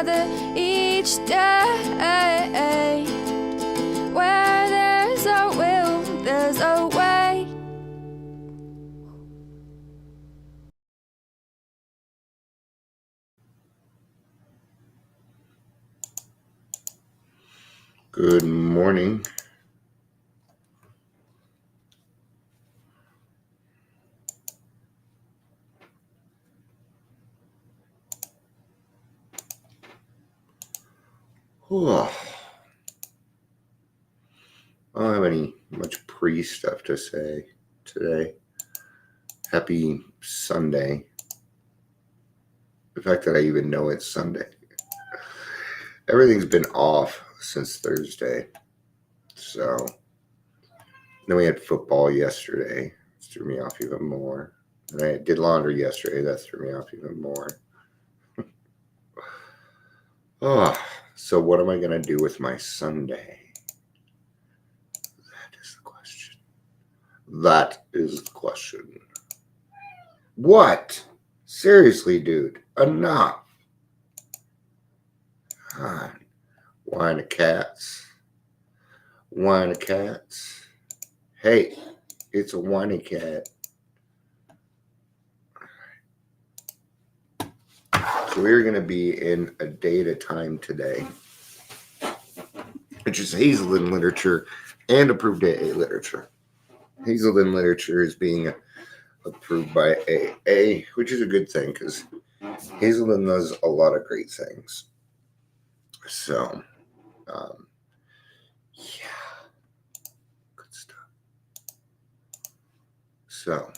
together each day. Where there's a will, there's a way. Good morning. I don't have any much pre-stuff to say today. Happy Sunday. The fact that I even know it's Sunday. Everything's been off since Thursday. So then we had football yesterday. It threw me off even more. And I did laundry yesterday. That threw me off even more. So what am I going to do with my Sunday? That is the question. That is the question. What? Seriously, dude. Enough. God. Whine of cats. Whine of cats. Hey, it's a whiny cat. So we're going to be in a day at a time today, which is Hazelden literature and approved AA literature. Hazelden literature is being approved by AA, which is a good thing because Hazelden does a lot of great things. So, yeah, good stuff. So,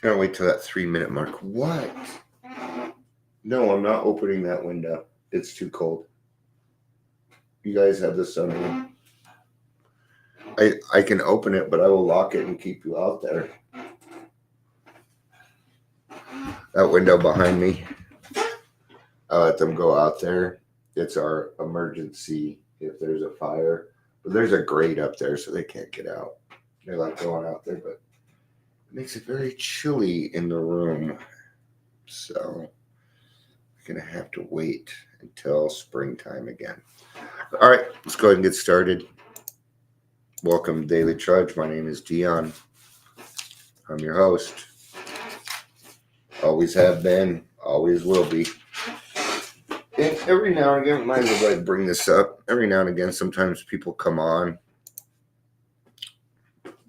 I'll wait till that 3-minute mark. What? No, I'm not opening that window. It's too cold. You guys have the sun. I can open it, but I will lock it and keep you out there. That window behind me, I let them go out there. It's our emergency if there's a fire. But there's a grate up there, so they can't get out. They like going out there, but it makes it very chilly in the room. So I'm going to have to wait until springtime again. All right, let's go ahead and get started. Welcome to Daily Trudge. My name is Dion. I'm your host. Always have been, always will be. And every now and again, might as well bring this up. Every now and again, sometimes people come on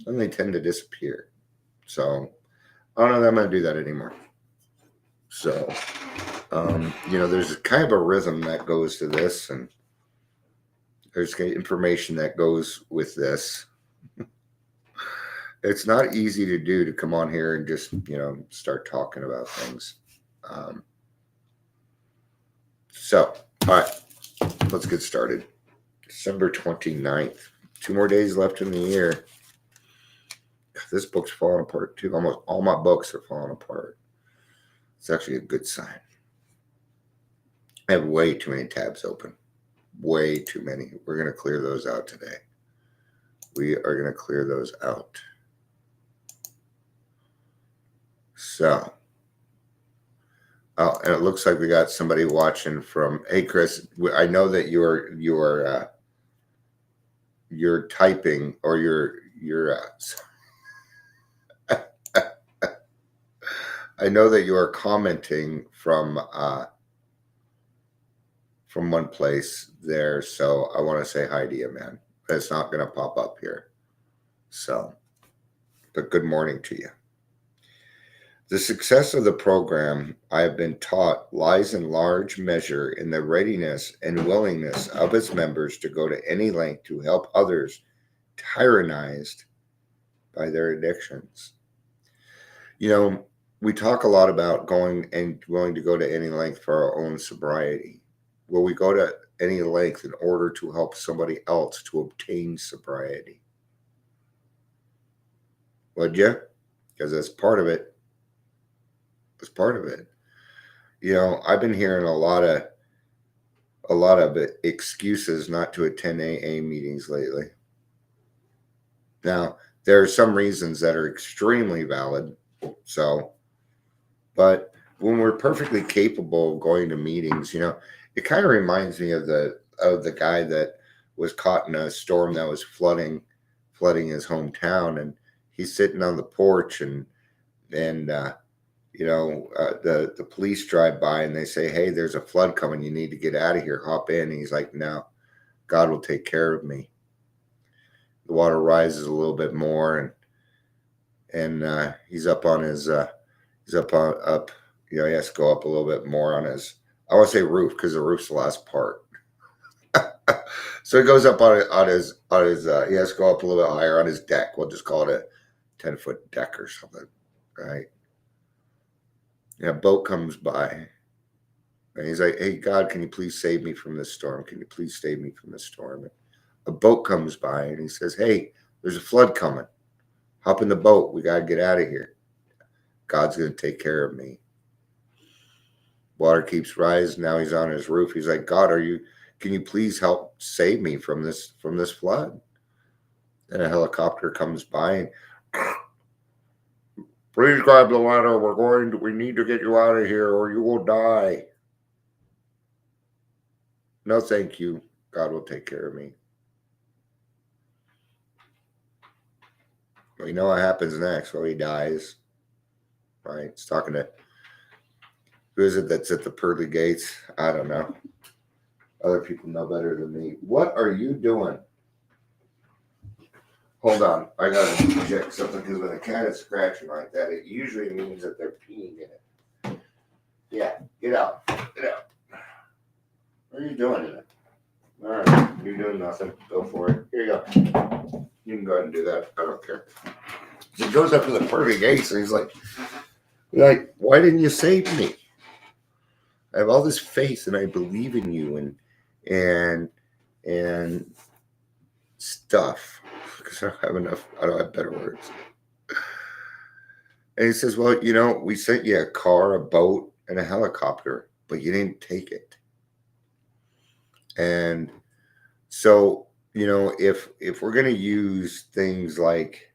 and they tend to disappear. So I don't know that I'm going to do that anymore. So, there's kind of a rhythm that goes to this, and there's information that goes with this. It's not easy to do, to come on here and just, start talking about things. So, all right, let's get started. December 29th. 2 more days left in the year. This book's falling apart too. Almost all my books are falling apart. It's actually a good sign. I have way too many tabs open. Way too many. We're going to clear those out today. We are going to clear those out. So, and it looks like we got somebody watching from. Hey, Chris, I know that you're typing, or you're. I know that you are commenting from one place there, so I want to say hi to you, man. But it's not going to pop up here. So, but good morning to you. The success of the program, I have been taught, lies in large measure in the readiness and willingness of its members to go to any length to help others tyrannized by their addictions. We talk a lot about going and willing to go to any length for our own sobriety. Will we go to any length in order to help somebody else to obtain sobriety? Would you? Because that's part of it. That's part of it. I've been hearing a lot a lot of excuses not to attend AA meetings lately. Now, there are some reasons that are extremely valid. So, but when we're perfectly capable of going to meetings, it kind of reminds me of the guy that was caught in a storm that was flooding his hometown, and he's sitting on the porch, and the police drive by and they say, "Hey, there's a flood coming. You need to get out of here. Hop in." And he's like, "No, God will take care of me." The water rises a little bit more, and he's up on his he has to go up a little bit more on his, I want to say roof, because the roof's the last part. So he goes up on his he has to go up a little bit higher on his deck. We'll just call it a 10-foot deck or something, right? And a boat comes by, and he's like, "Hey, God, can you please save me from this storm? Can you please save me from this storm?" And a boat comes by, and he says, "Hey, there's a flood coming. Hop in the boat. We got to get out of here. God's going to take care of me." Water keeps rising. Now he's on his roof. He's like, "God, can you please help save me from this flood?" And a helicopter comes by and, "Please grab the ladder. We need to get you out of here or you will die." "No, thank you. God will take care of me." Well, you know what happens next? Well, he dies. Right? He's talking to, who is it that's at the pearly gates? I don't know. Other people know better than me. What are you doing? Hold on. I got to check something, because when a cat is scratching like that, it usually means that they're peeing in it. Yeah, get out. Get out. What are you doing in it? All right. You're doing nothing. Go for it. Here you go. You can go ahead and do that. I don't care. He goes up to the pearly gates and he's like, "Why didn't you save me? I have all this faith and I believe in you and stuff." Because I don't have better words. And he says, "Well, we sent you a car, a boat, and a helicopter, but you didn't take it." And so, if we're going to use things like,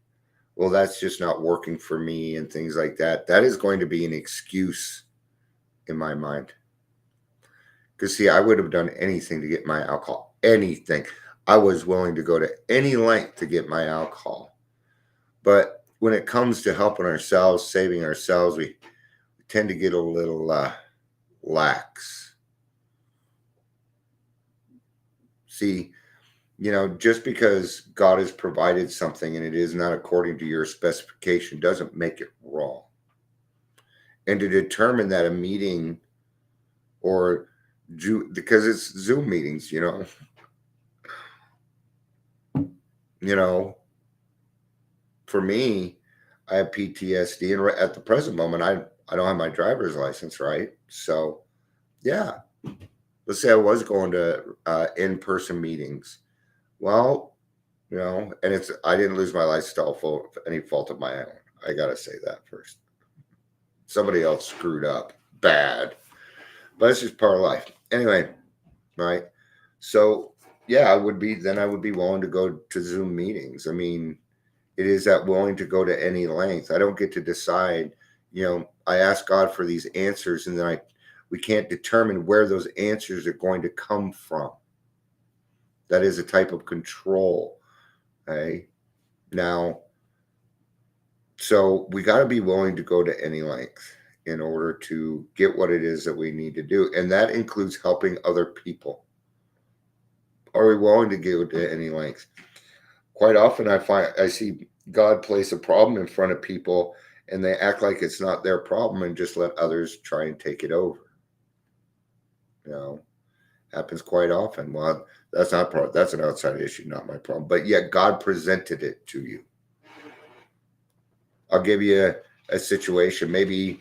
"Well, that's just not working for me," and things like that, that is going to be an excuse in my mind. Because, see, I would have done anything to get my alcohol. Anything. I was willing to go to any length to get my alcohol. But when it comes to helping ourselves, saving ourselves, we tend to get a little lax. See, just because God has provided something and it is not according to your specification doesn't make it wrong. And to determine that a meeting, or because it's Zoom meetings, for me, I have PTSD, and at the present moment, I don't have my driver's license, right? So, yeah, let's say I was going to in-person meetings. Well, and I didn't lose my license for any fault of my own. I gotta say that first. Somebody else screwed up bad, but it's just part of life. Anyway, right? So yeah, I would be willing to go to Zoom meetings. I mean, it is that willing to go to any length. I don't get to decide. I ask God for these answers, and then we can't determine where those answers are going to come from. That is a type of control. Okay. Now, so we got to be willing to go to any length in order to get what it is that we need to do. And that includes helping other people. Are we willing to go to any length? Quite often I see God place a problem in front of people and they act like it's not their problem and just let others try and take it over. Happens quite often. Well, that's not problem. That's an outside issue, not my problem. But yet God presented it to you. I'll give you a situation, maybe,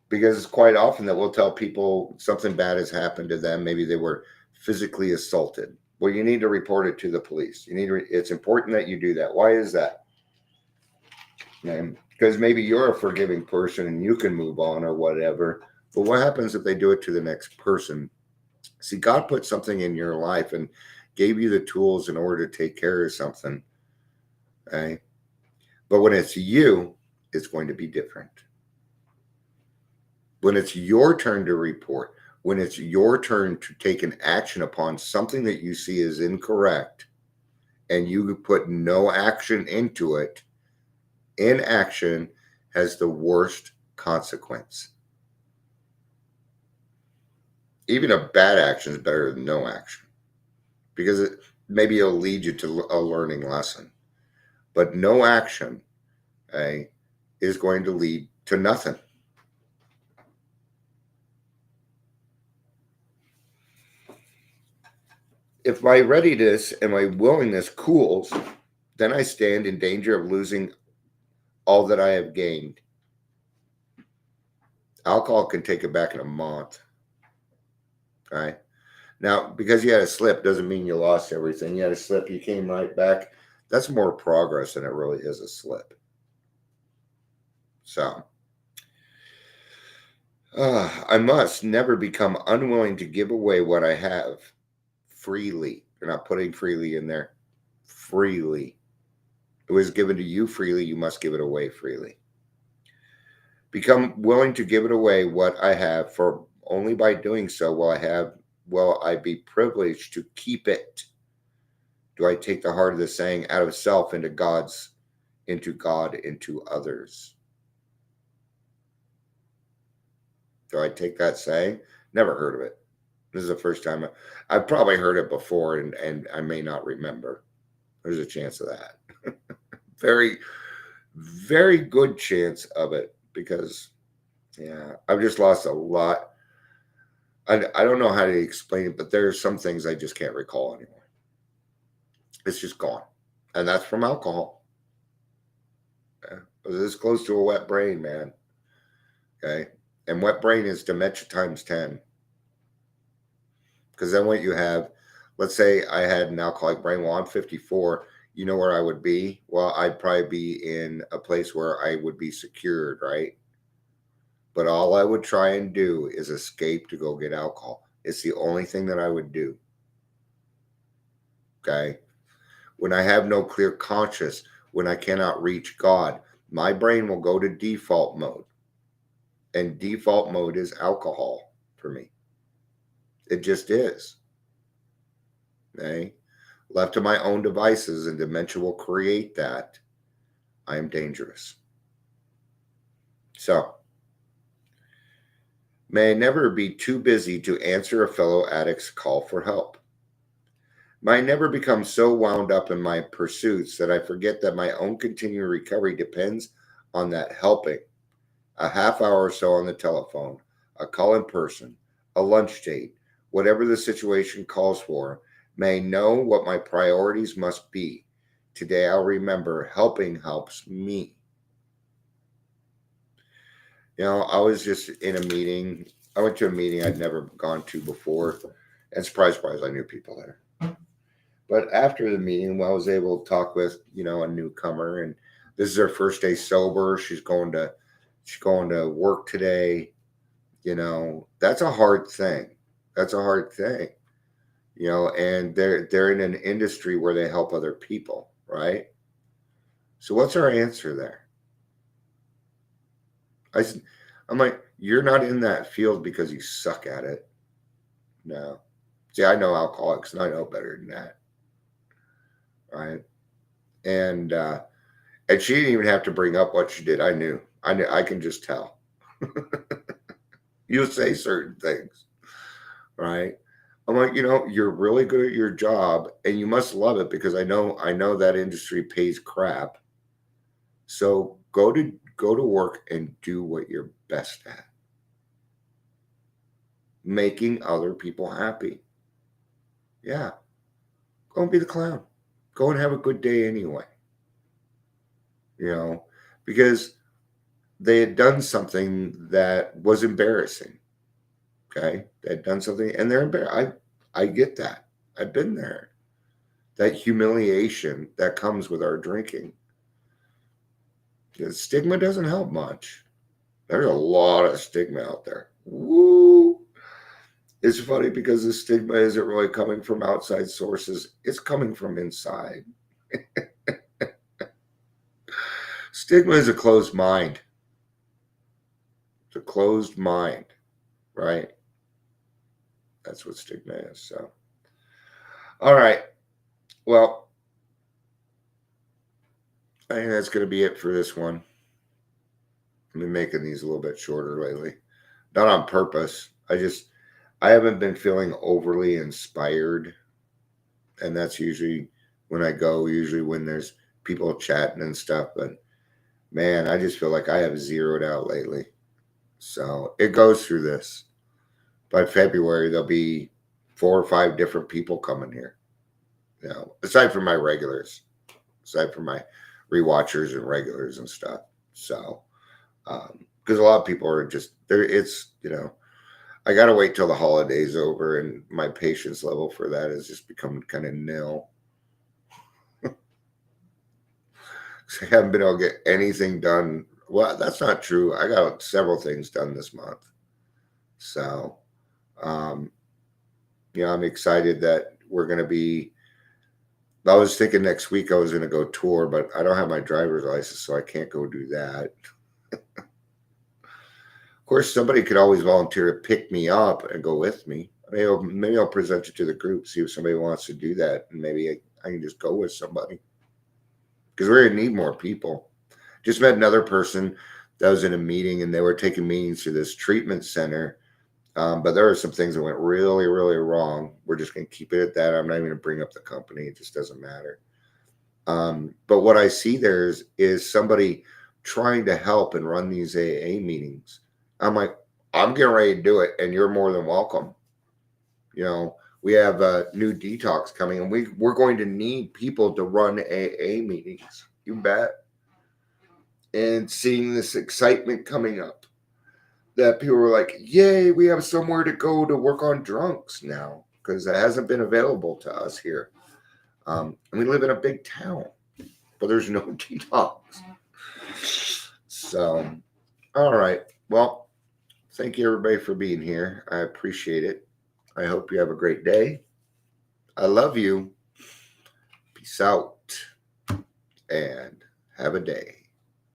because it's quite often that we'll tell people something bad has happened to them. Maybe they were physically assaulted. Well, you need to report it to the police. It's important that you do that. Why is that? Because maybe you're a forgiving person and you can move on or whatever. But what happens if they do it to the next person See, God put something in your life and gave you the tools in order to take care of something. Okay? But when it's you, it's going to be different. When it's your turn to report, when it's your turn to take an action upon something that you see as incorrect, and you put no action into it, inaction has the worst consequence. Even a bad action is better than no action, because maybe it'll lead you to a learning lesson. But no action is going to lead to nothing. If my readiness and my willingness cools, then I stand in danger of losing all that I have gained. Alcohol can take it back in a month. Okay. Now, because you had a slip doesn't mean you lost everything. You had a slip, you came right back. That's more progress than it really is a slip. So, I must never become unwilling to give away what I have freely. You're not putting freely in there. Freely. It was given to you freely. You must give it away freely. Become willing to give it away what I have, for only by doing so will I be privileged to keep it. Do I take the heart of the saying out of self into God, into others? Do I take that saying? Never heard of it. This is the first time. I've probably heard it before, and I may not remember. There's a chance of that. Very, very good chance of it, because, yeah, I've just lost a lot. I don't know how to explain it, but there are some things I just can't recall anymore. It's just gone. And that's from alcohol. Yeah. It was this close to a wet brain, man. Okay. And wet brain is dementia times 10. Because then what you have, let's say I had an alcoholic brain. Well, I'm 54. You know where I would be? Well, I'd probably be in a place where I would be secured, right? But all I would try and do is escape to go get alcohol. It's the only thing that I would do. Okay? When I have no clear conscience, when I cannot reach God, my brain will go to default mode. And default mode is alcohol for me. It just is. Okay? Left to my own devices, and dementia will create that, I am dangerous. So, may I never be too busy to answer a fellow addict's call for help. May I never become so wound up in my pursuits that I forget that my own continued recovery depends on that helping. A half hour or so on the telephone, a call in person, a lunch date, whatever the situation calls for, may know what my priorities must be. Today I'll remember helping helps me. You know, I was just in a meeting. I went to a meeting I'd never gone to before, and surprise, I knew people there. But after the meeting, I was able to talk with, a newcomer, and this is her first day sober. She's going to work today. That's a hard thing. That's a hard thing. And they're in an industry where they help other people, right? So what's our answer there? I'm like, you're not in that field because you suck at it. No. See, I know alcoholics, and I know better than that. Right? And she didn't even have to bring up what she did. I knew. I can just tell. You'll say certain things, right? I'm like, you're really good at your job, and you must love it, because I know that industry pays crap. So go to work and do what you're best at. Making other people happy. Yeah. Go and be the clown. Go and have a good day anyway. Because they had done something that was embarrassing. Okay? They had done something, and they're embarrassed. I get that. I've been there. That humiliation that comes with our drinking. The stigma doesn't help much. There's a lot of stigma out there. Woo! It's funny because the stigma isn't really coming from outside sources. It's coming from inside. Stigma is a closed mind. It's a closed mind, right? That's what stigma is. So, all right. Well, I think that's going to be it for this one. I've been making these a little bit shorter lately. Not on purpose. I haven't been feeling overly inspired. And that's usually when I go, usually when there's people chatting and stuff. But man, I just feel like I have zeroed out lately. So it goes through this. By February, there'll be 4 or 5 different people coming here. You know, aside from my regulars, aside from my rewatchers and regulars and stuff. So, because a lot of people are just there. It's, you know, I got to wait till the holidays over, and my patience level for that has just become kind of nil. I haven't been able to get anything done. Well, that's not true. I got several things done this month. So, yeah, I'm excited that we're going to be. I was thinking next week I was going to go tour, but I don't have my driver's license, so I can't go do that. Of course, somebody could always volunteer to pick me up and go with me. Maybe I'll present it to the group, see if somebody wants to do that, and maybe I can just go with somebody. Because we're going to need more people. Just met another person that was in a meeting, and they were taking meetings to this treatment center. But there are some things that went really, really wrong. We're just going to keep it at that. I'm not even going to bring up the company. It just doesn't matter. But what I see there is somebody trying to help and run these AA meetings. I'm like, I'm getting ready to do it, and you're more than welcome. You know, we have a new detox coming, and we're going to need people to run AA meetings. You bet. And seeing this excitement coming up, that people were like, yay, we have somewhere to go to work on drunks now, because it hasn't been available to us here. And we live in a big town, but there's no detox. So, all right. Well, thank you everybody for being here. I appreciate it. I hope you have a great day. I love you. Peace out and have a day.